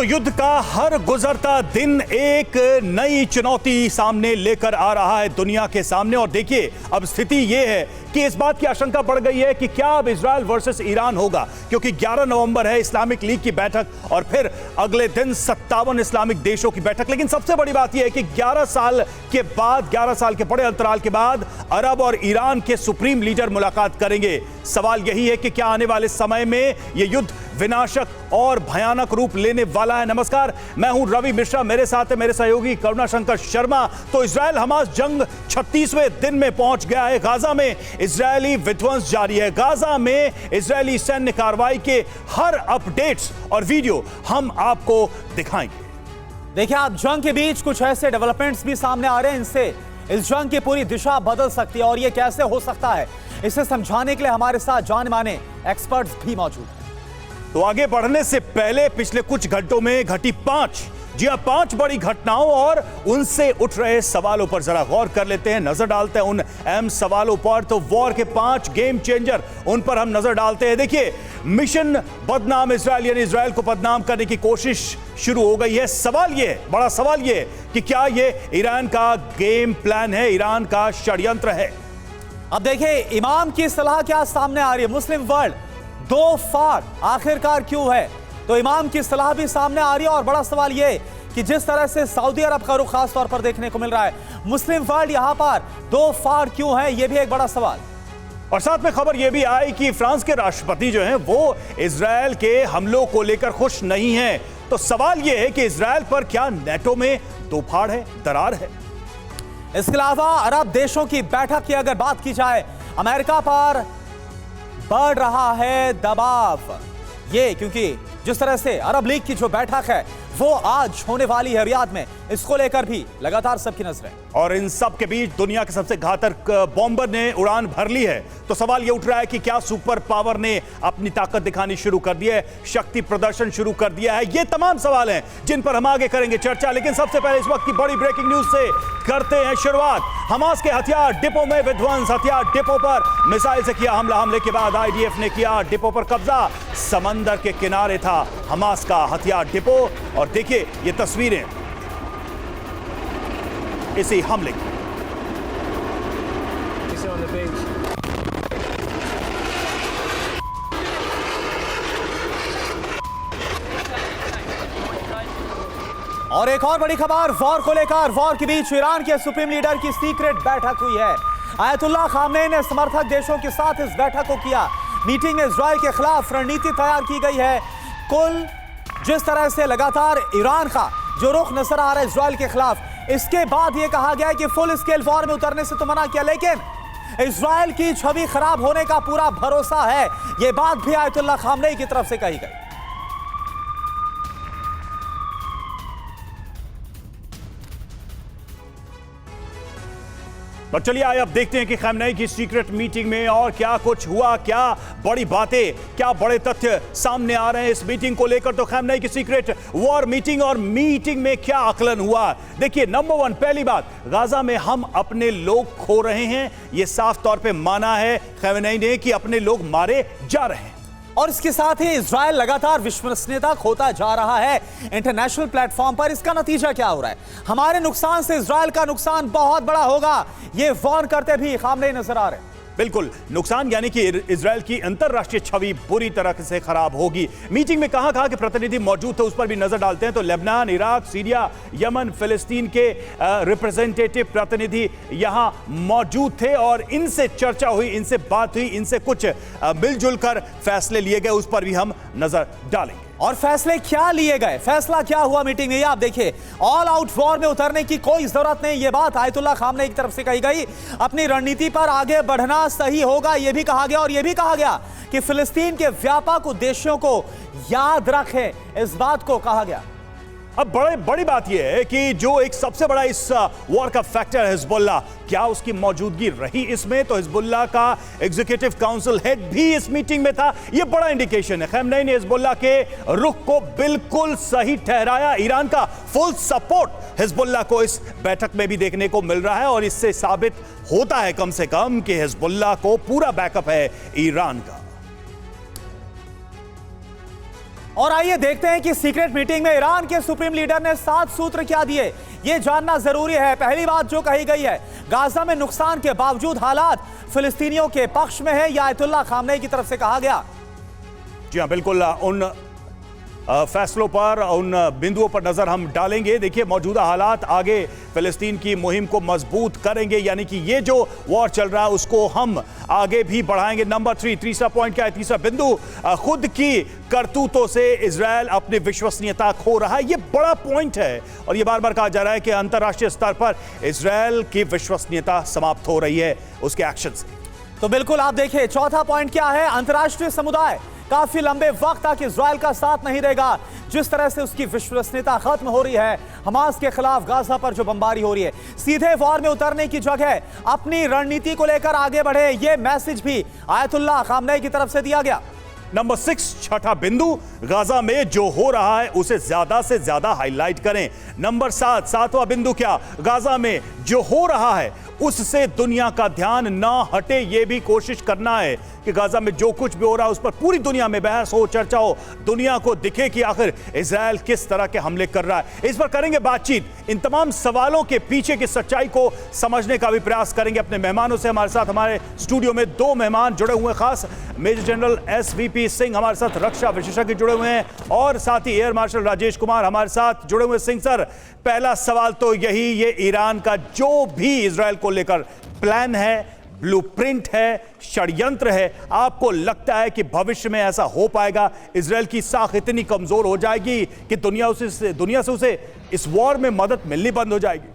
युद्ध का हर गुजरता दिन एक नई चुनौती सामने लेकर आ रहा है दुनिया के सामने। और देखिए अब स्थिति यह है कि इस बात की आशंका बढ़ गई है कि क्या अब इजरायल वर्सेस ईरान होगा, क्योंकि 11 नवंबर है इस्लामिक लीग की बैठक और फिर अगले दिन 57 इस्लामिक देशों की बैठक। लेकिन सबसे बड़ी बात यह है कि 11 साल के बड़े अंतराल के बाद अरब और ईरान के सुप्रीम लीडर मुलाकात करेंगे। सवाल यही है कि क्या आने वाले समय में यह युद्ध विनाशक और भयानक रूप लेने वाला है। नमस्कार, मैं हूं रवि मिश्रा, मेरे साथ है मेरे सहयोगी करुणाशंकर शर्मा। तो इजरायल हमास जंग 36वें दिन में पहुंच गया है। गाजा में इजरायली विध्वंस जारी है। गाजा में इजरायली सैन्य कार्रवाई के हर अपडेट्स और वीडियो हम आपको दिखाएंगे। देखिए, आप जंग के बीच कुछ ऐसे डेवलपमेंट्स भी सामने आ रहे हैं, इनसे इस जंग की पूरी दिशा बदल सकती है। और यह कैसे हो सकता है, इसे समझाने के लिए हमारे साथ जाने माने एक्सपर्ट्स भी मौजूद हैं। तो आगे बढ़ने से पहले पिछले कुछ घंटों में घटी 5 बड़ी घटनाओं और उनसे उठ रहे सवालों पर जरा गौर कर लेते हैं, नजर डालते हैं उन अहम सवालों पर। तो वॉर के 5 गेम चेंजर, उन पर हम नजर डालते हैं। देखिए, मिशन बदनाम इजरायल, यानी इजरायल को बदनाम करने की कोशिश शुरू हो गई है। बड़ा सवाल ये कि क्या यह ईरान का गेम प्लान है, ईरान का षड्यंत्र है। अब देखिए, इमाम की सलाह क्या सामने आ रही है। मुस्लिम वर्ल्ड दो फाड़ आखिरकार क्यों है, तो इमाम की सलाह भी सामने आ रही है। और बड़ा सवाल यह कि जिस तरह से सऊदी अरब का रुख खास तौर पर देखने को मिल रहा है, मुस्लिम वर्ल्ड यहां पर दो फाड़ क्यों है, यह भी एक बड़ा सवाल। और साथ में खबर यह भी आई कि फ्रांस के राष्ट्रपति जो हैं वो इजरायल के हमलों को लेकर खुश नहीं हैं। तो सवाल यह है कि इजरायल पर क्या नेटो में दो फाड़ है, दरार है। इसके अलावा अरब देशों की बैठक की अगर बात की जाए, अमेरिका पर बढ़ रहा है दबाव, ये क्योंकि जिस तरह से अरब लीग की जो बैठक है वो आज होने वाली है रियाद में, इसको लेकर भी लगातार सबकी नजरें। और इन सब के बीच दुनिया के सबसे घातक बॉम्बर ने उड़ान भर ली है। तो सवाल ये उठ रहा है कि क्या सुपर पावर ने अपनी ताकत दिखानी शुरू कर दी है, शक्ति प्रदर्शन शुरू कर दिया है। ये तमाम सवाल हैं जिन पर हम आगे करेंगे चर्चा। लेकिन सबसे पहले इस वक्त की बड़ी ब्रेकिंग न्यूज से करते हैं शुरुआत। हमास के हथियार डिपो में विध्वंस, हथियार डिपो पर मिसाइल से किया हमले के बाद IDF ने किया डिपो पर कब्जा। समंदर के किनारे था हमास का हथियार डिपो। और देखिए ये तस्वीरें इसी हमले की। और एक और बड़ी खबर वॉर को लेकर, वॉर के बीच ईरान के सुप्रीम लीडर की सीक्रेट बैठक हुई है। आयतुल्लाह खामनेई ने समर्थक देशों के साथ इस बैठक को किया। मीटिंग में इजरायल के खिलाफ रणनीति तैयार की गई है। कुल जिस तरह से लगातार ईरान का जो रुख नजर आ रहा है इजरायल के खिलाफ, इसके बाद यह कहा गया है कि फुल स्केल वॉर में उतरने से तो मना किया, लेकिन इजरायल की छवि खराब होने का पूरा भरोसा है। यह बात भी आयतुल्लाह खामनेई की तरफ से कही गई। तो चलिए आइए अब देखते हैं कि खामनेई की सीक्रेट मीटिंग में और क्या कुछ हुआ, क्या बड़ी बातें, क्या बड़े तथ्य सामने आ रहे हैं इस मीटिंग को लेकर। तो खामनेई की सीक्रेट वॉर मीटिंग, और मीटिंग में क्या आकलन हुआ। देखिए, नंबर 1, पहली बात, गाजा में हम अपने लोग खो रहे हैं। यह साफ तौर पे माना है खामनेई ने कि अपने लोग मारे जा रहे हैं। और इसके साथ ही इजरायल लगातार विश्वसनीयता खोता जा रहा है इंटरनेशनल प्लेटफॉर्म पर। इसका नतीजा क्या हो रहा है, हमारे नुकसान से इजरायल का नुकसान बहुत बड़ा होगा, ये वार्न करते भी खामनेई नजर आ रहे हैं। बिल्कुल, नुकसान यानी कि इजरायल की अंतरराष्ट्रीय छवि बुरी तरह से खराब होगी। मीटिंग में कहां के प्रतिनिधि मौजूद थे उस पर भी नजर डालते हैं। तो लेबनान, इराक, सीरिया, यमन, फिलिस्तीन के रिप्रेजेंटेटिव प्रतिनिधि यहां मौजूद थे और इनसे चर्चा हुई, इनसे बात हुई, इनसे कुछ मिलजुल कर फैसले लिए गए, उस पर भी हम नजर डालेंगे। और फैसले क्या लिए गए, फैसला क्या हुआ मीटिंग में, ये आप देखिए। ऑल आउट वॉर में उतरने की कोई जरूरत नहीं, ये बात आयतुल्लाह खामनेई की तरफ से कही गई। अपनी रणनीति पर आगे बढ़ना सही होगा, यह भी कहा गया। और यह भी कहा गया कि फिलिस्तीन के व्यापक उद्देश्यों को याद रखें, इस बात को कहा गया। अब बड़ी बात यह है कि जो एक सबसे बड़ा इस वॉर का फैक्टर है हिजबुल्लाह, क्या उसकी मौजूदगी रही इसमें। तो हिजबुल्लाह का एग्जीक्यूटिव काउंसिल हेड भी इस मीटिंग में था, यह बड़ा इंडिकेशन है। खामनेई ने हिजबुल्लाह के रुख को बिल्कुल सही ठहराया। ईरान का फुल सपोर्ट हिजबुल्लाह को इस बैठक में भी देखने को मिल रहा है और इससे साबित होता है कम से कम कि हिजबुल्लाह को पूरा बैकअप है ईरान का। और आइए देखते हैं कि सीक्रेट मीटिंग में ईरान के सुप्रीम लीडर ने 7 सूत्र क्या दिए, यह जानना जरूरी है। पहली बात जो कही गई है, गाजा में नुकसान के बावजूद हालात फिलिस्तीनियों के पक्ष में है, यह आयतुल्लाह खामनेई की तरफ से कहा गया। जी हाँ, बिल्कुल उन फैसलों पर, उन बिंदुओं पर नजर हम डालेंगे। देखिए, मौजूदा हालात आगे फिलिस्तीन की मुहिम को मजबूत करेंगे, यानी कि ये जो वॉर चल रहा है उसको हम आगे भी बढ़ाएंगे। नंबर 3, तीसरा पॉइंट क्या है? तीसरा बिंदु, खुद की करतूतों से इजरायल अपनी विश्वसनीयता खो रहा है। ये बड़ा पॉइंट है और ये बार बार कहा जा रहा है कि अंतर्राष्ट्रीय स्तर पर इजरायल की विश्वसनीयता समाप्त हो रही है उसके एक्शन से। तो बिल्कुल आप देखिए, चौथा पॉइंट क्या है? अंतर्राष्ट्रीय समुदाय काफी लंबे वक्त तक इजरायल का साथ नहीं देगा। जिस तरह से उसकी विश्वसनीयता खत्म हो रही है, हमास के खिलाफ गाजा पर जो बमबारी हो रही है, सीधे वॉर में उतरने की जगह अपनी रणनीति को लेकर आगे बढ़े, यह मैसेज भी आयतुल्लाह खामनेई की तरफ से दिया गया। नंबर 6, छठा बिंदु, गाजा में जो हो रहा है उसे ज्यादा से ज्यादा हाईलाइट करें। नंबर 7, सातवां बिंदु क्या? गाजा में जो हो रहा है उससे दुनिया का ध्यान ना हटे, यह भी कोशिश करना है कि गाजा में जो कुछ भी हो रहा है उस पर पूरी दुनिया में बहस हो, चर्चा हो, दुनिया को दिखे कि आखिर इजरायल किस तरह के हमले कर रहा है। इस पर करेंगे बातचीत। इन तमाम सवालों के पीछे की सच्चाई को समझने का भी प्रयास करेंगे अपने मेहमानों से। हमारे साथ हमारे स्टूडियो में 2 मेहमान जुड़े हुए हैं, खास मेजर जनरल SVP सिंह हमारे साथ रक्षा विशेषज्ञ जुड़े हुए हैं और साथ ही एयर मार्शल राजेश कुमार हमारे साथ जुड़े हुए। सिंह सर, पहला सवाल तो यही, ये ईरान का जो भी इजरायल को लेकर प्लान है, ब्लूप्रिंट है, षड्यंत्र है, आपको लगता है कि भविष्य में ऐसा हो पाएगा? इजरायल की साख इतनी कमजोर हो जाएगी कि दुनिया से उसे इस वॉर में मदद मिलनी बंद हो जाएगी?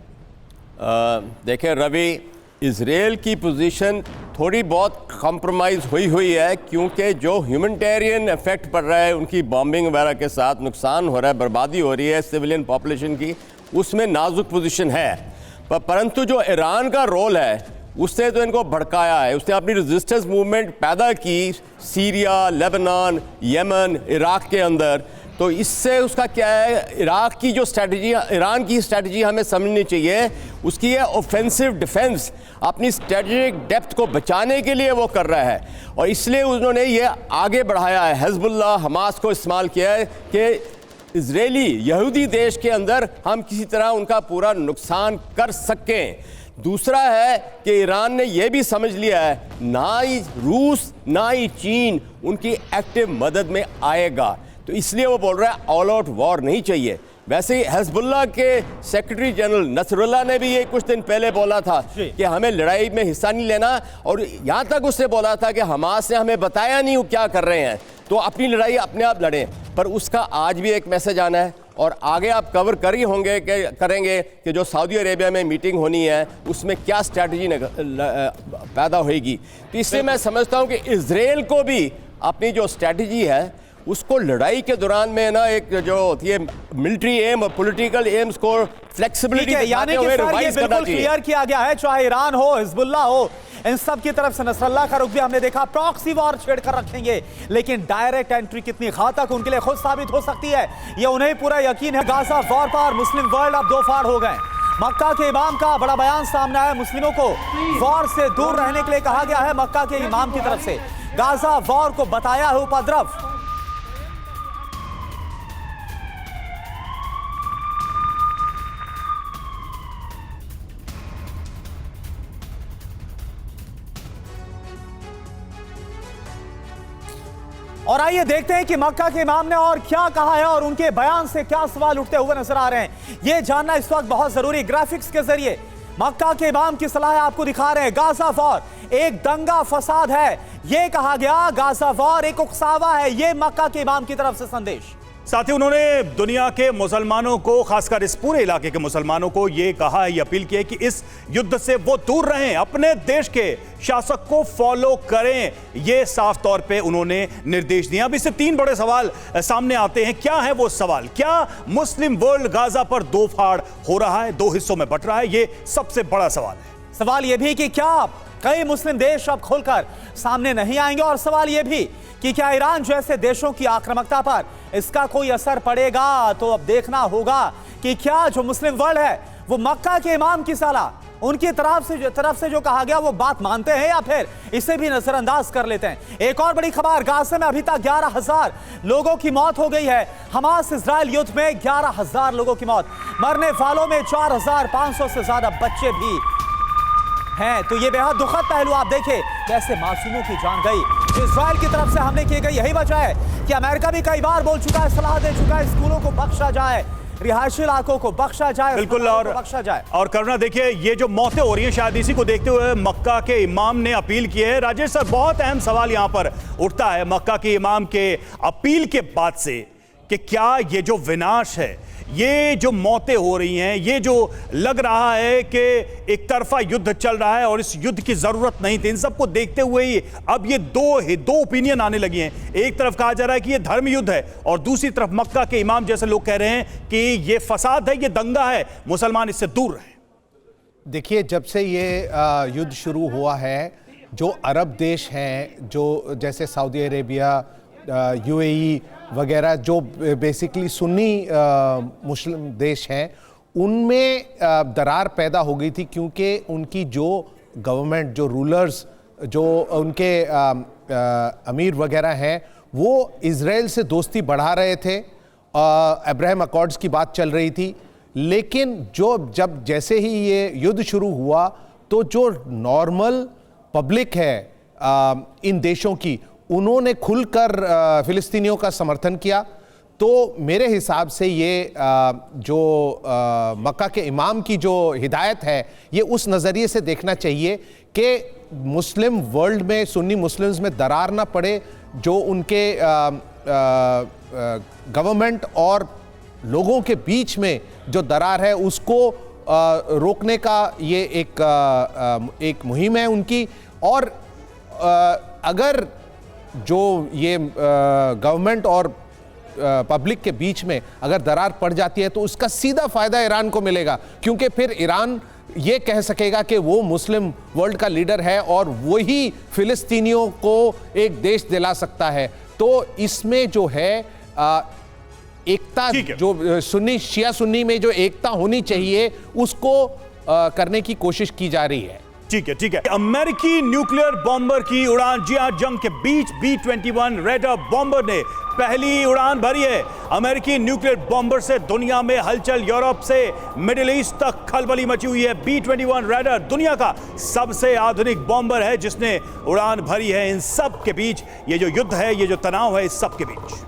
देखिए रवि, इजरायल की पोजीशन थोड़ी बहुत कॉम्प्रोमाइज़ हुई है, क्योंकि जो ह्यूमैनिटेरियन इफेक्ट पड़ रहा है, उनकी बॉम्बिंग वगैरह के साथ नुकसान हो रहा है, बर्बादी हो रही है सिविलियन पॉपुलेशन की, उसमें नाजुक पोजीशन है। परंतु जो ईरान का रोल है उसने तो इनको भड़काया है। उसने अपनी रेजिस्टेंस मूवमेंट पैदा की सीरिया, लेबनान, यमन, इराक के अंदर। तो इससे उसका क्या है, इराक की जो स्ट्रैटेजी, ईरान की स्ट्रैटेजी हमें समझनी चाहिए। उसकी ये ऑफेंसिव डिफेंस अपनी स्ट्रेटेजिक डेप्थ को बचाने के लिए वो कर रहा है और इसलिए उन्होंने ये आगे बढ़ाया है, हिजबुल्लाह, हमास को इस्तेमाल किया है कि इजरायली यहूदी देश के अंदर हम किसी तरह उनका पूरा नुकसान कर सकें। दूसरा है कि ईरान ने यह भी समझ लिया है, ना ही रूस ना ही चीन उनकी एक्टिव मदद में आएगा, तो इसलिए वो बोल रहा है ऑल आउट वॉर नहीं चाहिए। वैसे ही हिजबुल्लाह के सेक्रेटरी जनरल नसरुल्लाह ने भी ये कुछ दिन पहले बोला था कि हमें लड़ाई में हिस्सा नहीं लेना, और यहाँ तक उसने बोला था कि हमास ने हमें बताया नहीं वो क्या कर रहे हैं, तो अपनी लड़ाई अपने आप लड़ें। पर उसका आज भी एक मैसेज आना है और आगे आप कवर कर ही होंगे कि करेंगे कि जो सऊदी अरेबिया में मीटिंग होनी है उसमें क्या स्ट्रैटेजी पैदा होगी। तो इससे मैं समझता हूँ कि इजराइल को भी अपनी जो स्ट्रैटेजी है उसको लड़ाई के दौरान में ना एक जो होती है मिलिट्री एम और पॉलिटिकल एम्स को फ्लेक्सिबिलिटी यानी कि सर ये बिल्कुल क्लियर किया गया है, चाहे ईरान हो, हिजबुल्लाह हो, इन सब की तरफ से नसरुल्लाह का रुख भी हमने देखा, प्रॉक्सी वॉर छेड़कर रखेंगे, लेकिन डायरेक्ट एंट्री कितनी घातक उनके लिए खुद साबित हो सकती है ये उन्हें पूरा यकीन है। गाजा वॉर पर मुस्लिम वर्ल्ड अब 2 फाड़ हो गए। मक्का के इमाम का बड़ा बयान सामने आया, मुस्लिमों को वॉर से दूर रहने के लिए कहा गया है मक्का के इमाम की तरफ से। गाजा वॉर को बताया है उपद्रव। और आइए देखते हैं कि मक्का के इमाम ने और क्या कहा है और उनके बयान से क्या सवाल उठते हुए नजर आ रहे हैं, यह जानना इस वक्त बहुत जरूरी। ग्राफिक्स के जरिए मक्का के इमाम की सलाह आपको दिखा रहे हैं। गाजा वॉर एक दंगा फसाद है, यह कहा गया। गाजा वॉर एक उकसावा है, यह मक्का के इमाम की तरफ से संदेश। साथ ही उन्होंने दुनिया के मुसलमानों को, खासकर इस पूरे इलाके के मुसलमानों को ये कहा है, ये अपील की है कि इस युद्ध से वो दूर रहें, अपने देश के शासक को फॉलो करें। ये साफ तौर पे उन्होंने निर्देश दिए। अब इससे 3 बड़े सवाल सामने आते हैं। क्या है वो सवाल? क्या मुस्लिम वर्ल्ड गाजा पर 2 फाड़ हो रहा है, 2 हिस्सों में बट रहा है? ये सबसे बड़ा सवाल है। सवाल यह भी कि क्या कई मुस्लिम देश अब खुलकर सामने नहीं आएंगे, और सवाल यह भी कि क्या ईरान जैसे देशों की आक्रामकता पर इसका कोई असर पड़ेगा। तो अब देखना होगा कि क्या जो मुस्लिम वर्ल्ड है वो मक्का के इमाम की सलाह उनकी तरफ से जो कहा गया वो बात मानते हैं या फिर इसे भी नजरअंदाज कर लेते हैं। एक और बड़ी खबर, गाजा में अभी तक 11,000 लोगों की मौत हो गई है। हमास इजराइल युद्ध में 11,000 लोगों की मौत, मरने वालों में 4,500 से ज्यादा बच्चे भी हैं। तो ये बेहद दुखद पहलू आप देखें, कैसे मासूमों की जान गई। इजराइल की तरफ से हमले किए गए, यही वजह है कि अमेरिका भी कई बार बोल चुका है, सलाह दे चुका है, स्कूलों को बख्शा जाए, रिहायशी इलाकों को बख्शा जाए, बिल्कुल। बख्शा जाए। और करुणा देखिए, ये जो मौतें हो रही हैं शायद इसी को देखते हुए मक्का के इमाम ने अपील की है। राजेश सर, बहुत अहम सवाल यहां पर उठता है मक्का के इमाम के अपील के बाद से कि क्या ये जो विनाश है, ये जो मौतें हो रही हैं, ये जो लग रहा है कि एक तरफा युद्ध चल रहा है और इस युद्ध की जरूरत नहीं थी, इन सबको देखते हुए ही अब ये दो ओपिनियन आने लगी हैं। एक तरफ कहा जा रहा है कि ये धर्म युद्ध है और दूसरी तरफ मक्का के इमाम जैसे लोग कह रहे हैं कि ये फसाद है, ये दंगा है, मुसलमान इससे दूर रहे। देखिए, जब से ये युद्ध शुरू हुआ है, जो अरब देश हैं, जो जैसे सऊदी अरेबिया, यूएई वगैरह, जो बेसिकली सुन्नी मुस्लिम देश हैं, उनमें दरार पैदा हो गई थी, क्योंकि उनकी जो गवर्नमेंट, जो रूलर्स, जो उनके अमीर वगैरह हैं, वो इज़राइल से दोस्ती बढ़ा रहे थे। अब्राहम अकॉर्ड्स की बात चल रही थी, लेकिन जब जैसे ही ये युद्ध शुरू हुआ तो जो नॉर्मल पब्लिक है इन देशों की, उन्होंने खुलकर फिलिस्तीनियों का समर्थन किया। तो मेरे हिसाब से ये जो मक्का के इमाम की जो हिदायत है, ये उस नज़रिए से देखना चाहिए कि मुस्लिम वर्ल्ड में, सुन्नी मुस्लिम्स में दरार ना पड़े। जो उनके गवर्नमेंट और लोगों के बीच में जो दरार है, उसको रोकने का ये एक मुहिम है उनकी। और अगर जो ये गवर्नमेंट और पब्लिक के बीच में अगर दरार पड़ जाती है तो उसका सीधा फायदा ईरान को मिलेगा, क्योंकि फिर ईरान ये कह सकेगा कि वो मुस्लिम वर्ल्ड का लीडर है और वही फिलिस्तीनियों को एक देश दिला सकता है। तो इसमें जो है एकता, जो सुन्नी शिया सुन्नी में जो एकता होनी चाहिए, उसको करने की कोशिश की जा रही है। ठीक है। अमेरिकी न्यूक्लियर बॉम्बर की उड़ान, जी हां, जंग के बीच B-21 रेडर बॉम्बर ने पहली उड़ान भरी है। अमेरिकी न्यूक्लियर बॉम्बर से दुनिया में हलचल, यूरोप से मिडिल ईस्ट तक खलबली मची हुई है। B-21 रेडर दुनिया का सबसे आधुनिक बॉम्बर है जिसने उड़ान भरी है। इन सब के बीच ये जो युद्ध है, ये जो तनाव है, इस सब के बीच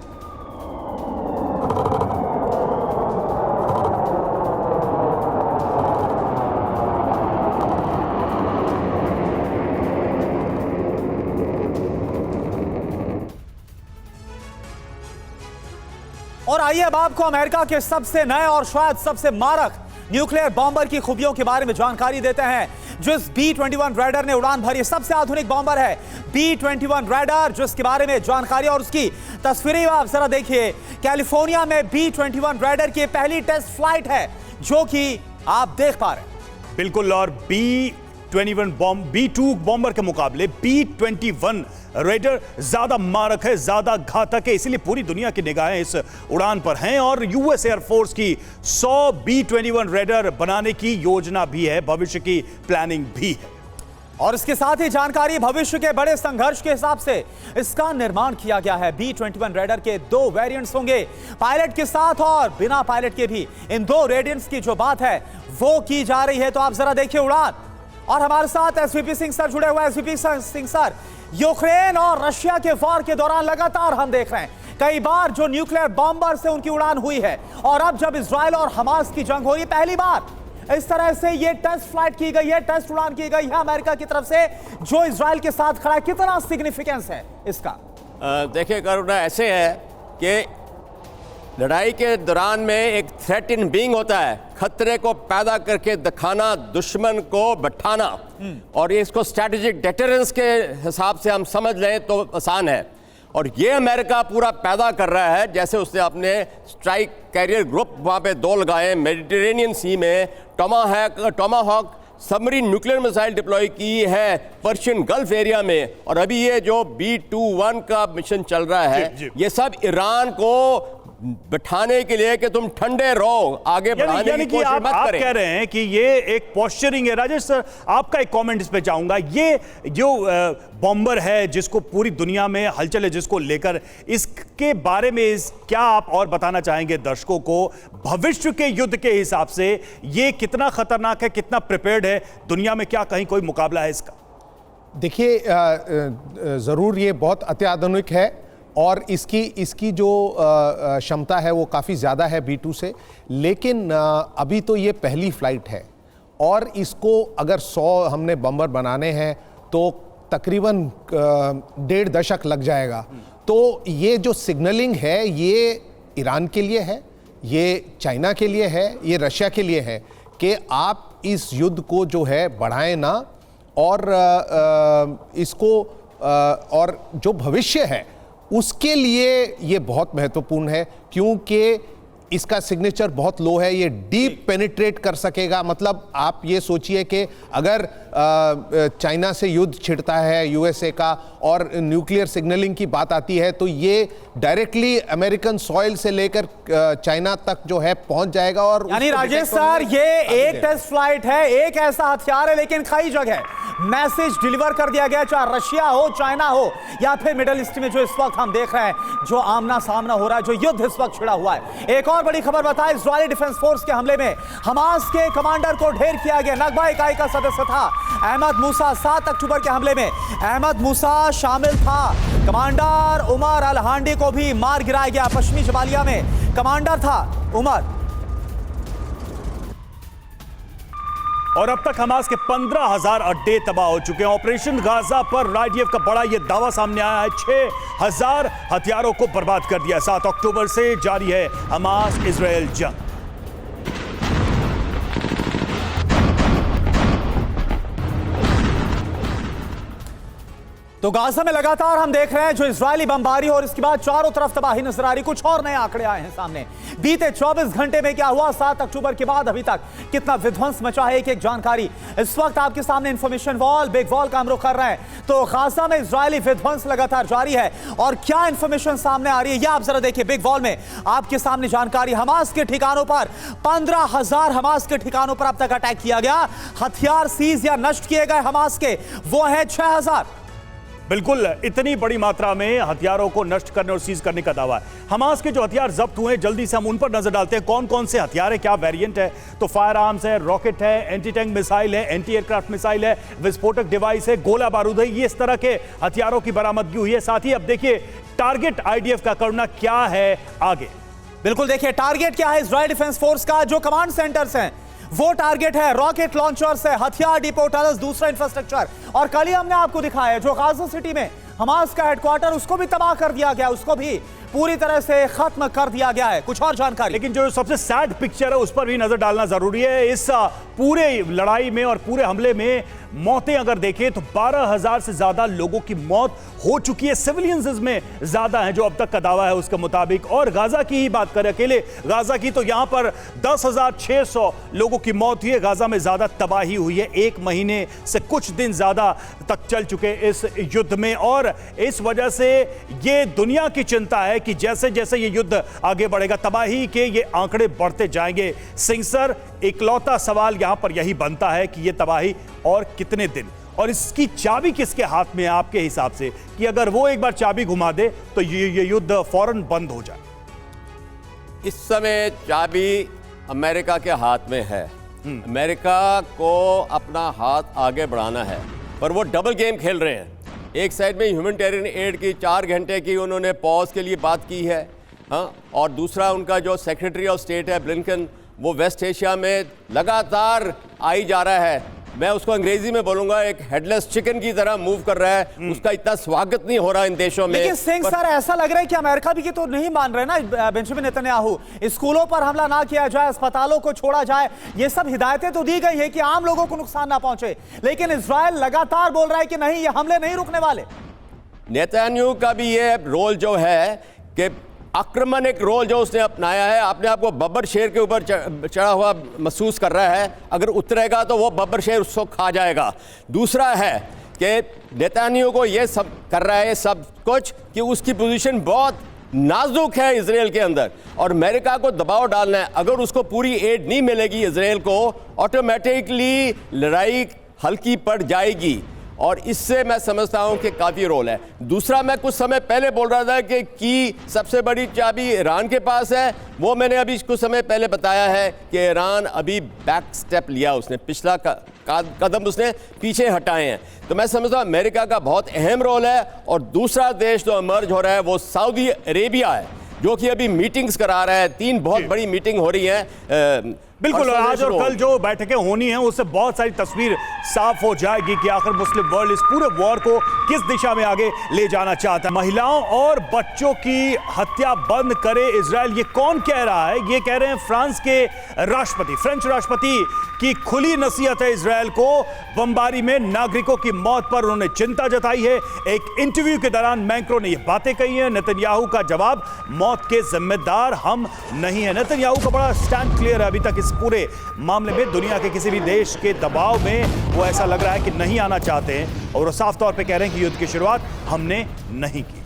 और आइए अब आपको अमेरिका के सबसे नए और शायद सबसे मारक न्यूक्लियर बॉम्बर की खूबियों के बारे में जानकारी देते हैं। जिस B-21 रेडर ने उड़ान भरी, सबसे आधुनिक बॉम्बर है B-21 रेडर, जिसके बारे में जानकारी और उसकी तस्वीरें आप जरा देखिए। कैलिफोर्निया में B-21 रेडर की पहली टेस्ट फ्लाइट है जो कि आप देख पा रहे हैं। बिल्कुल। और B-2 बॉम्बर के मुकाबले B-21 रेडर ज्यादा मारक है, ज्यादा घातक है, इसलिए पूरी दुनिया की निगाहें इस उड़ान पर हैं। और यूएस एयरफोर्स की 100 B-21 रेडर बनाने की योजना भी है, भविष्य की प्लानिंग भी है। और इसके साथ ही जानकारी, भविष्य के बड़े संघर्ष के हिसाब से इसका निर्माण किया गया है। B-21 रेडर के 2 वेरिएंट्स होंगे, पायलट के साथ और बिना पायलट के भी। इन 2 वेरिएंट्स की जो बात है वो की जा रही है। तो आप जरा देखिए उड़ान। और हमारे साथ एसवीपी सिंह सर जुड़े हुए हैं। एसवीपी सिंह सर, यूक्रेन और रशिया के वॉर के दौरान लगातार हम देख रहे हैं कई बार जो न्यूक्लियर बॉम्बर से उनकी उड़ान हुई है, और अब जब इजराइल और हमास की जंग हो रही, पहली बार इस तरह से ये टेस्ट फ्लाइट की गई है, टेस्ट उड़ान की गई है अमेरिका की तरफ से, जो इजराइल के साथ खड़ा है। कितना सिग्निफिकेंस है इसका? देखिए करुणा, ऐसे है कि लड़ाई के दौरान में एक थ्रेट इन बीइंग होता है, खतरे को पैदा करके दिखाना, दुश्मन को बैठाना, और ये इसको स्ट्रैटेजिक डेटरेंस के हिसाब से हम समझ लें तो आसान है। और ये अमेरिका पूरा पैदा कर रहा है। जैसे उसने अपने स्ट्राइक कैरियर ग्रुप वहाँ पे 2 लगाए मेडिटेरेनियन सी में, Tomahawk submarine nuclear missile deploy की है पर्शियन गल्फ एरिया में, और अभी ये जो B-21 का मिशन चल रहा है, ये सब ईरान को बिठाने के लिए कि तुम ठंडे रहो, आगे बढ़ाने यानी की कि कोशिश आप मत करें। कह रहे हैं कि ये एक पोस्चरिंग है। राजेश सर, आपका एक कमेंट इस पे चाहूंगा। ये जो बॉम्बर है जिसको पूरी दुनिया में हलचल है जिसको लेकर, इसके बारे में क्या आप और बताना चाहेंगे दर्शकों को? भविष्य के युद्ध के हिसाब से ये कितना खतरनाक है, कितना प्रिपेयर्ड है दुनिया में? क्या कहीं कोई मुकाबला है इसका? देखिए, ज़रूर ये बहुत अत्याधुनिक है और इसकी जो क्षमता है वो काफ़ी ज़्यादा है B-2 से, लेकिन अभी तो ये पहली फ्लाइट है और इसको अगर 100 हमने बम्बर बनाने हैं तो तकरीबन 1.5 दशक लग जाएगा। तो ये जो सिग्नलिंग है ये ईरान के लिए है, ये चाइना के लिए है, ये रशिया के लिए है कि आप इस युद्ध को जो है बढ़ाएं ना, और इसको और जो भविष्य है उसके लिए ये बहुत महत्वपूर्ण है, क्योंकि इसका सिग्नेचर बहुत लो है। ये डीप पेनिट्रेट कर सकेगा। मतलब आप ये सोचिए कि अगर चाइना से युद्ध छिड़ता है यूएसए का और न्यूक्लियर सिग्नलिंग की बात आती है तो ये डायरेक्टली अमेरिकन सॉइल से लेकर चाइना तक जो है पहुंच जाएगा। और यानी राजेश सर, ये एक टेस्ट फ्लाइट है, एक ऐसा हथियार है, लेकिन कई जगह मैसेज डिलीवर कर दिया गया, चाहे रशिया हो, चाइना हो या फिर मिडिल ईस्ट में जो इस वक्त हम देख रहे हैं, जो आमना सामना हो रहा है, जो युद्ध इस वक्त छिड़ा हुआ है। एक और बड़ी खबर बताएं, इजरायली डिफेंस फोर्स के हमले में हमास के कमांडर को ढेर किया गया। नगबा इकाई का सदस्य था अहमद मूसा। 7 अक्टूबर के हमले में अहमद मूसा शामिल था। कमांडर उमर अल हांडी को भी मार गिराया गया। पश्चिमी जबालिया में कमांडर था उमर। और अब तक हमास के 15,000 अड्डे तबाह हो चुके हैं। ऑपरेशन गाजा पर आईडीएफ का बड़ा यह दावा सामने आया है, 6,000 हथियारों को बर्बाद कर दिया। 7 अक्टूबर से जारी है हमास इजराइल जंग। तो गाजा में लगातार हम देख रहे हैं जो इजरायली बमबारी और इसके बाद चारों तरफ तबाही नजर आ रही। कुछ और नए आंकड़े आए हैं सामने। बीते 24 घंटे में क्या हुआ, 7 अक्टूबर के बाद अभी तक कितना विध्वंस मचा है, एक जानकारी इस वक्त आपके सामने। इंफॉर्मेशन वॉल, बिग वॉल का हम रुख कर रहे हैं। तो गाजा में इजरायली विध्वंस लगातार जारी है और क्या इंफॉर्मेशन सामने आ रही है, यह आप जरा देखिए। बिग वॉल में आपके सामने जानकारी। हमास के ठिकानों पर 15,000 हमास के ठिकानों पर अब तक अटैक किया गया। हथियार सीज या नष्ट किए गए हमास के वो है 6,000। बिल्कुल, इतनी बड़ी मात्रा में हथियारों को नष्ट करने और सीज करने का दावा है। हमास के जो हथियार जब्त हुए, जल्दी से हम उन पर नजर डालते हैं। कौन कौन से हथियार है, क्या वेरिएंट है? तो फायर आर्म्स है, रॉकेट है, एंटी टैंक मिसाइल है, एंटी एयरक्राफ्ट मिसाइल है, विस्फोटक डिवाइस है, गोला बारूद है। ये इस तरह के हथियारों की बरामदगी हुई है। साथ ही अब देखिए टारगेट आईडीएफ का करना क्या है आगे। बिल्कुल देखिए टारगेट क्या है इजरायल डिफेंस फोर्स का। जो कमांड सेंटर्स हैं वो टारगेट है, रॉकेट लॉन्चर्स है, हथियार डिपो, टनल्स, दूसरा इंफ्रास्ट्रक्चर। और कल ही हमने आपको दिखाया जो गाजा सिटी में हमास का हेडक्वार्टर, उसको भी तबाह कर दिया गया, उसको भी पूरी तरह से खत्म कर दिया गया है। कुछ और जानकारी, लेकिन जो सबसे सैड पिक्चर है उस पर भी नजर डालना जरूरी है। इस पूरे लड़ाई में और पूरे हमले में मौतें अगर देखें तो 12,000 से ज्यादा लोगों की मौत हो चुकी है। सिविलियंस इसमें ज्यादा हैं जो अब तक का दावा है उसके मुताबिक। और गाजा की ही बात करें, अकेले गाजा की, तो यहां पर 10,600 लोगों की मौत हुई है। गाजा में ज्यादा तबाही हुई है। 1 महीने से कुछ दिन ज्यादा तक चल चुके इस युद्ध में, और इस वजह से ये दुनिया की चिंता है कि जैसे जैसे ये युद्ध आगे बढ़ेगा, तबाही के ये आंकड़े बढ़ते जाएंगे। सिंह सर, इकलौता सवाल यहां पर यही बनता है कि ये तबाही और कितने दिन, और इसकी चाबी किसके हाथ में है आपके हिसाब से, कि अगर वो एक बार चाबी घुमा दे तो ये युद्ध फौरन बंद हो जाए? इस समय चाबी अमेरिका के हाथ में है। अमेरिका को अपना हाथ आगे बढ़ाना है, पर वो डबल गेम खेल रहे हैं। एक साइड में ह्यूमैनिटेरियन एड की 4 घंटे की उन्होंने पॉज के लिए बात की है, हाँ, और दूसरा उनका जो सेक्रेटरी ऑफ स्टेट है ब्लिंकन, वो वेस्ट एशिया में लगातार आई जा रहा है। मैं उसको अंग्रेजी में बोलूंगा, एक हेडलेस चिकन की तरह मूव कर रहा है। उसका इतना स्वागत नहीं हो रहा इन देशों में। लेकिन सिंह सर, ऐसा लग रहा है कि अमेरिका भी तो नहीं मान रहे ना बेंजामिन नेतन्याहू। स्कूलों पर हमला ना किया जाए, अस्पतालों को छोड़ा जाए, ये सब हिदायतें तो दी गई है कि आम लोगों को नुकसान ना पहुंचे, लेकिन इजरायल लगातार बोल रहा है कि नहीं, ये हमले नहीं रुकने वाले। नेतन्याहू का भी ये रोल जो है कि आक्रमण एक रोल जो उसने अपनाया है, अपने आप को बब्बर शेर के ऊपर चढ़ा हुआ महसूस कर रहा है। अगर उतरेगा तो वो बब्बर शेर उसको खा जाएगा। दूसरा है कि नेतन्याहू को ये सब कर रहा है सब कुछ कि उसकी पोजीशन बहुत नाजुक है इजराइल के अंदर और अमेरिका को दबाव डालना है। अगर उसको पूरी एड नहीं मिलेगी इजराइल को, ऑटोमेटिकली लड़ाई हल्की पड़ जाएगी और इससे मैं समझता हूं कि काफ़ी रोल है। दूसरा, मैं कुछ समय पहले बोल रहा था कि सबसे बड़ी चाबी ईरान के पास है, वो मैंने अभी कुछ समय पहले बताया है कि ईरान अभी बैक स्टेप लिया, उसने पिछला कदम उसने पीछे हटाए हैं। तो मैं समझता हूं अमेरिका का बहुत अहम रोल है। और दूसरा देश जो इमर्ज हो रहा है वो सऊदी अरेबिया है, जो कि अभी मीटिंग्स करा रहा है। 3 बहुत बड़ी मीटिंग हो रही है बिल्कुल, और आज और कल जो बैठकें होनी हैं उससे बहुत सारी तस्वीर साफ हो जाएगी कि आखिर मुस्लिम वर्ल्ड इस पूरे वॉर को किस दिशा में आगे ले जाना चाहता है। महिलाओं और बच्चों की हत्या बंद करे इजराइल, ये कौन कह रहा है? ये कह रहे हैं फ्रांस के राष्ट्रपति। फ्रेंच राष्ट्रपति की खुली नसीहत है इजराइल को। बमबारी में नागरिकों की मौत पर उन्होंने चिंता जताई है। एक इंटरव्यू के दौरान मैक्रो ने ये बातें कही हैं। नेतन्याहू का जवाब, मौत के जिम्मेदार हम नहीं है। नेतन्याहू का बड़ा स्टैंड क्लियर है अभी तक इस पूरे मामले में। दुनिया के किसी भी देश के दबाव में वो ऐसा लग रहा है कि नहीं आना चाहते हैं और वो साफ तौर पे कह रहे हैं कि युद्ध की शुरुआत हमने नहीं की।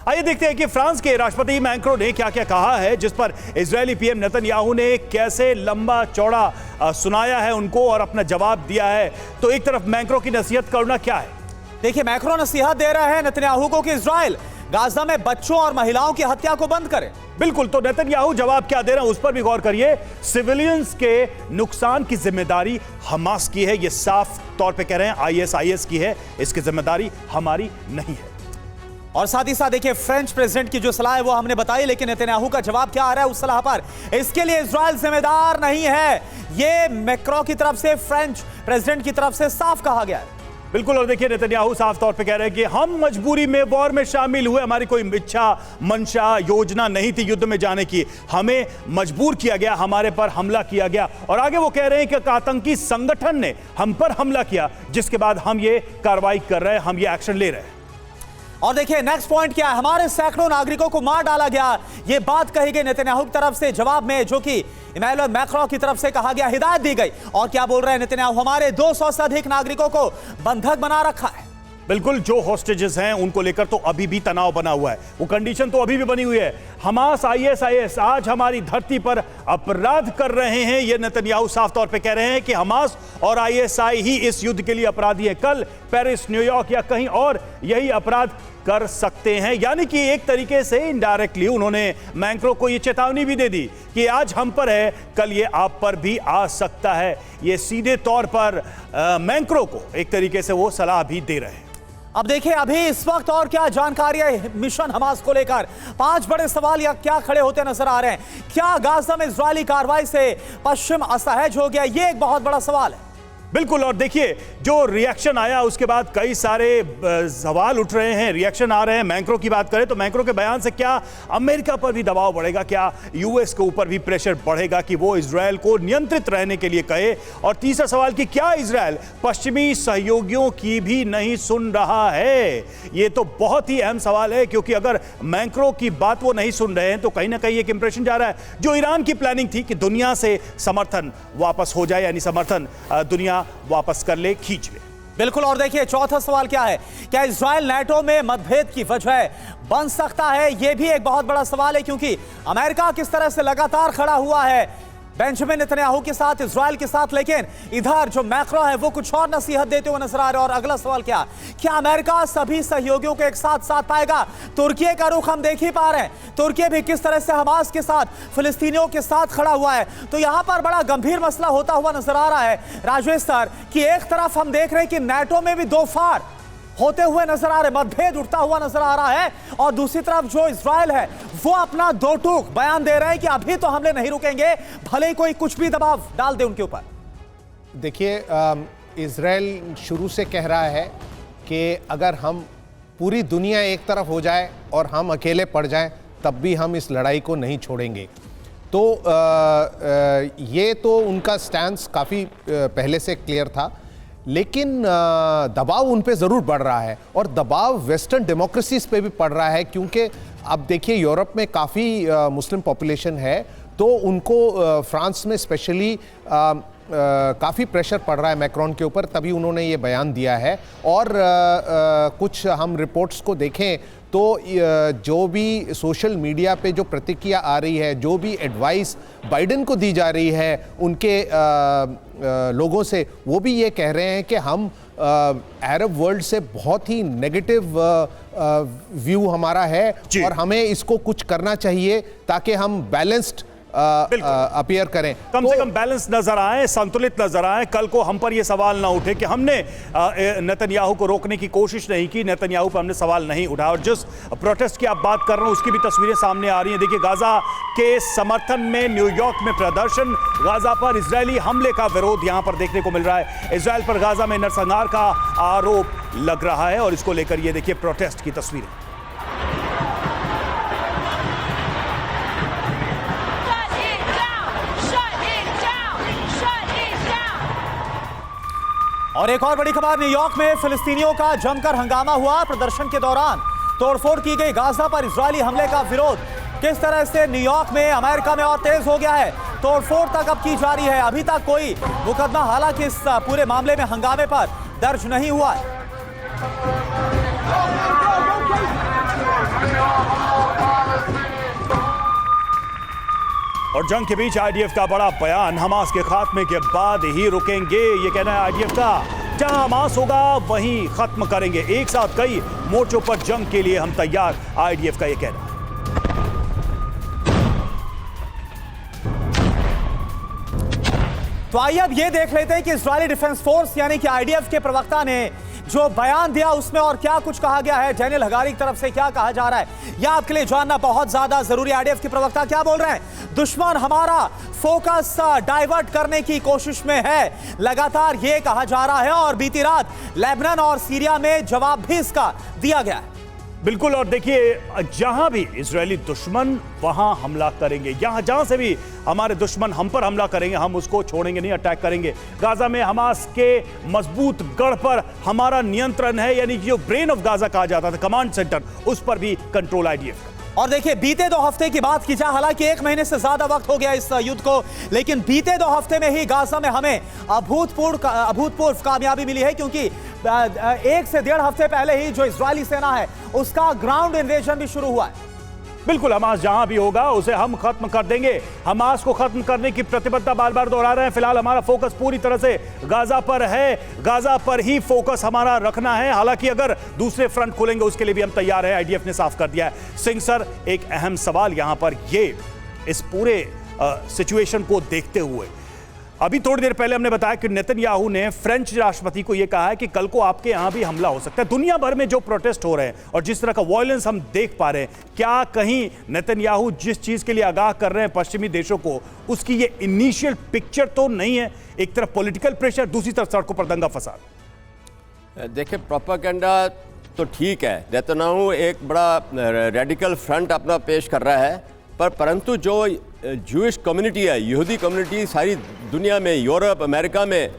आइए देखते हैं कि फ्रांस के राष्ट्रपति मैक्रो ने क्या क्या कहा है, जिस पर इजरायली पीएम नेतन्याहू ने कैसे लंबा चौड़ा सुनाया है उनको और अपना जवाब दिया है। तो एक तरफ मैक्रो की नसीहत करना क्या है? देखिए, मैक्रो नसीहत दे रहा है नेतन्याहू को कि इजराइल गाजा में बच्चों और महिलाओं की हत्या को बंद करे। बिल्कुल, तो नेतन्याहू जवाब क्या दे रहे हैं उस पर भी गौर करिए। सिविलियंस के नुकसान की जिम्मेदारी हमास की है, ये साफ तौर पे कह रहे हैं। आईएसआईएस की है, इसकी जिम्मेदारी हमारी नहीं है। और साथ ही साथ देखिए, फ्रेंच प्रेसिडेंट की जो सलाह है वो हमने बताई, लेकिन नेतन्याहू का जवाब क्या आ रहा है उस सलाह पर? इसके लिए इजराइल जिम्मेदार नहीं है, ये मैक्रो की तरफ से, फ्रेंच प्रेसिडेंट की तरफ से साफ कहा गया है। बिल्कुल, और देखिए नेतन्याहू साफ तौर पे कह रहे हैं कि हम मजबूरी में वॉर में शामिल हुए, हमारी कोई इच्छा मंशा योजना नहीं थी युद्ध में जाने की, हमें मजबूर किया गया, हमारे पर हमला किया गया। और आगे वो कह रहे हैं कि आतंकी संगठन ने हम पर हमला किया, जिसके बाद हम ये कार्रवाई कर रहे हैं, हम ये एक्शन ले रहे हैं। और देखिए नेक्स्ट पॉइंट क्या है, हमारे सैकड़ों नागरिकों को मार डाला गया, यह बात कही गई नेतन्याहू की तरफ से जवाब में, जो कि इमैनुअल मैक्रो की तरफ से कहा गया, हिदायत दी गई। और क्या बोल रहे हैं नेतन्याहू? हमारे 200 से अधिक नागरिकों को बंधक बना रखा है। बिल्कुल, जो हॉस्टेजेस हैं उनको लेकर तो अभी भी तनाव बना हुआ है, वो कंडीशन तो अभी भी बनी हुई है। हमास, आईएसआईएस आज हमारी धरती पर अपराध कर रहे हैं, ये नेतन्याहू साफ तौर पे कह रहे हैं कि हमास और आईएसआई ही इस युद्ध के लिए अपराधी है। कल पेरिस, न्यूयॉर्क या कहीं और यही अपराध कर सकते हैं। यानी कि एक तरीके से इनडायरेक्टली उन्होंने मैक्रो को ये चेतावनी भी दे दी कि आज हम पर है, कल ये आप पर भी आ सकता है। ये सीधे तौर पर मैक्रो को एक तरीके से वो सलाह भी दे रहे हैं। अब देखिए, अभी इस वक्त और क्या जानकारी है मिशन हमास को लेकर? 5 बड़े सवाल या क्या खड़े होते नजर आ रहे हैं। क्या गाजा में इजरायली कार्रवाई से पश्चिम असहज हो गया? ये एक बहुत बड़ा सवाल है। बिल्कुल, और देखिए जो रिएक्शन आया उसके बाद कई सारे सवाल उठ रहे हैं, रिएक्शन आ रहे हैं। मैक्रो की बात करें तो मैक्रो के बयान से क्या अमेरिका पर भी दबाव बढ़ेगा? क्या यूएस के ऊपर भी प्रेशर बढ़ेगा कि वो इजरायल को नियंत्रित रहने के लिए कहे? और तीसरा सवाल कि क्या इजरायल पश्चिमी सहयोगियों की भी नहीं सुन रहा है? ये तो बहुत ही अहम सवाल है, क्योंकि अगर मैक्रो की बात वो नहीं सुन रहे हैं तो कहीं ना कहीं एक इंप्रेशन जा रहा है जो ईरान की प्लानिंग थी कि दुनिया से समर्थन वापस हो जाए, यानी समर्थन दुनिया वापस कर ले, खींच ले। बिल्कुल, और देखिए चौथा सवाल क्या है, क्या इजरायल नाटो में मतभेद की वजह बन सकता है? यह भी एक बहुत बड़ा सवाल है, क्योंकि अमेरिका किस तरह से लगातार खड़ा हुआ है बेंजामिन नेतन्याहू के साथ, इजरायल के साथ, लेकिन इधर जो मैक्रो है वो कुछ और नसीहत देते हुए नजर आ रहे हैं। और अगला सवाल क्या अमेरिका सभी सहयोगियों को एक साथ पाएगा? तुर्की का रुख हम देख ही पा रहे हैं, तुर्की भी किस तरह से हमास के साथ, फिलिस्तीनियों के साथ खड़ा हुआ है। तो यहां पर बड़ा गंभीर मसला होता हुआ नजर आ रहा है राजेश सर, कि एक तरफ हम देख रहे हैं कि नाटो में भी 2 फाड़ होते हुए नजर आ रहे, मतभेद उठता हुआ नजर आ रहा है, और दूसरी तरफ जो इजरायल है वो अपना 2 टूक बयान दे रहे हैं कि अभी तो हमले नहीं रुकेंगे, भले ही कोई कुछ भी दबाव डाल दे उनके ऊपर। देखिए, इजरायल शुरू से कह रहा है कि अगर हम पूरी दुनिया एक तरफ हो जाए और हम अकेले पड़ जाएं तब भी हम इस लड़ाई को नहीं छोड़ेंगे। तो ये तो उनका स्टैंस काफ़ी पहले से क्लियर था, लेकिन दबाव उन पे ज़रूर बढ़ रहा है, और दबाव वेस्टर्न डेमोक्रेसीज पे भी पड़ रहा है, क्योंकि अब देखिए यूरोप में काफ़ी मुस्लिम पॉपुलेशन है, तो उनको फ्रांस में स्पेशली काफ़ी प्रेशर पड़ रहा है मैक्रोन के ऊपर, तभी उन्होंने ये बयान दिया है। और कुछ हम रिपोर्ट्स को देखें तो जो भी सोशल मीडिया पे जो प्रतिक्रिया आ रही है, जो भी एडवाइस बाइडेन को दी जा रही है उनके लोगों से, वो भी ये कह रहे हैं कि हम अरब वर्ल्ड से बहुत ही नेगेटिव व्यू हमारा है और हमें इसको कुछ करना चाहिए ताकि हम बैलेंस्ड अपीयर करें, कम से कम बैलेंस नजर आए, संतुलित नजर आए। कल को हम पर यह सवाल ना उठे कि हमने नेतन्याहू को रोकने की कोशिश नहीं की, नेतन्याहू पर हमने सवाल नहीं उठाया। और जिस प्रोटेस्ट की आप बात कर रहे हैं उसकी भी तस्वीरें सामने आ रही हैं। देखिए, गाजा के समर्थन में न्यूयॉर्क में प्रदर्शन, गाजा पर इजरायली हमले का विरोध यहां पर देखने को मिल रहा है। इजरायल पर गाजा में नरसंहार का आरोप लग रहा है और इसको लेकर ये देखिए प्रोटेस्ट की तस्वीरें। और एक और बड़ी खबर, न्यूयॉर्क में फिलिस्तीनियों का जमकर हंगामा हुआ। प्रदर्शन के दौरान तोड़फोड़ की गई। गाजा पर इजरायली हमले का विरोध किस तरह से न्यूयॉर्क में, अमेरिका में और तेज हो गया है। तोड़फोड़ तक अब की जा रही है। अभी तक कोई मुकदमा हालांकि इस पूरे मामले में हंगामे पर दर्ज नहीं हुआ है। और जंग के बीच आईडीएफ का बड़ा बयान, हमास के खात्मे के बाद ही रुकेंगे। ये कहना है आईडीएफ का, जहां हमास होगा वहीं खत्म करेंगे। एक साथ कई मोर्चों पर जंग के लिए हम तैयार, आईडीएफ का ये कहना है। तो आइए अब ये देख लेते हैं कि इजरायली डिफेंस फोर्स यानी कि आईडीएफ के प्रवक्ता ने जो बयान दिया उसमें और क्या कुछ कहा गया है, डैनियल हगारी की तरफ से क्या कहा जा रहा है, यह आपके लिए जानना बहुत ज्यादा जरूरी है। आईडीएफ के प्रवक्ता क्या बोल रहे हैं? दुश्मन हमारा फोकस डाइवर्ट करने की कोशिश में है, लगातार यह कहा जा रहा है। और बीती रात लेबनान और सीरिया में जवाब भी इसका दिया गया है। बिल्कुल। और देखिए, जहां भी इजरायली दुश्मन वहां हमला करेंगे, जहां से भी हमारे दुश्मन हम पर हमला करेंगे हम उसको छोड़ेंगे नहीं, अटैक करेंगे। गाजा में हमास के मजबूत गढ़ पर हमारा नियंत्रण है, यानी जो ब्रेन ऑफ गाजा कहा जाता था, कमांड सेंटर, उस पर भी कंट्रोल आईडीएफ का। और देखिए, बीते 2 हफ्ते की बात की जाए, हालांकि 1 महीने से ज्यादा वक्त हो गया इस युद्ध को, लेकिन बीते 2 हफ्ते में ही गाजा में हमें अभूतपूर्व कामयाबी मिली है। क्योंकि 1 से 1.5 हफ्ते पहले ही जो इजरायली सेना है उसका ग्राउंड इन्वेजन भी शुरू हुआ है। बिल्कुल, हमास जहां भी होगा उसे हम खत्म कर देंगे। हमास को खत्म करने की प्रतिबद्धता बार बार दोहरा रहे हैं। फिलहाल हमारा फोकस पूरी तरह से गाजा पर है, गाजा पर ही फोकस हमारा रखना है। हालांकि अगर दूसरे फ्रंट खुलेंगे उसके लिए भी हम तैयार हैं, आईडीएफ ने साफ कर दिया है। सिंह सर, एक अहम सवाल यहां पर ये, इस पूरे सिचुएशन को देखते हुए, अभी थोड़ी देर पहले हमने बताया कि नेतन्याहू ने फ्रेंच राष्ट्रपति को यह कहा है कि कल को आपके यहां भी हमला हो सकता है। दुनिया भर में जो प्रोटेस्ट हो रहे हैं और जिस तरह का वायलेंस हम देख पा रहे हैं, क्या कहीं नेतन्याहू जिस चीज के लिए आगाह कर रहे हैं पश्चिमी देशों को, उसकी ये इनिशियल पिक्चर तो नहीं है? एक तरफ पॉलिटिकल प्रेशर, दूसरी तरफ सड़कों पर दंगा फसाद। देखिए, प्रोपेगेंडा तो ठीक है, नेतन्याहू एक बड़ा रेडिकल फ्रंट अपना पेश कर रहा है, परंतु जो जूइश कम्युनिटी है, यहूदी कम्युनिटी सारी दुनिया में, यूरोप, अमेरिका में,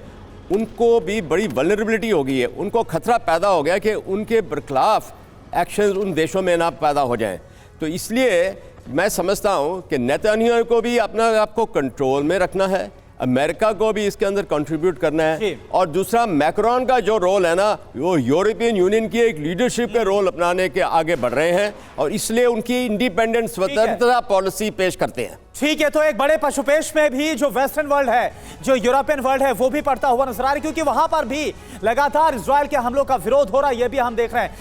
उनको भी बड़ी वल्नरेबिलिटी हो गई है। उनको खतरा पैदा हो गया कि उनके खिलाफ एक्शन उन देशों में ना पैदा हो जाएं। तो इसलिए मैं समझता हूं कि नेतन्याहू को भी अपना आप को कंट्रोल में रखना है, अमेरिका को भी इसके अंदर कंट्रीब्यूट करना है। और दूसरा, मैक्रोन का जो रोल है ना, वो यूरोपियन यूनियन की एक लीडरशिप के रोल अपनाने के आगे बढ़ रहे हैं और इसलिए उनकी इंडिपेंडेंट स्वतंत्रता पॉलिसी पेश करते हैं। ठीक है, तो एक बड़े पशुपेश में भी जो वेस्टर्न वर्ल्ड है, जो यूरोपियन वर्ल्ड है, वो भी पड़ता हुआ नजर आ रहा है, क्योंकि वहां पर भी लगातार इजरायल के हमलों का विरोध हो रहा है, ये भी हम देख रहे हैं।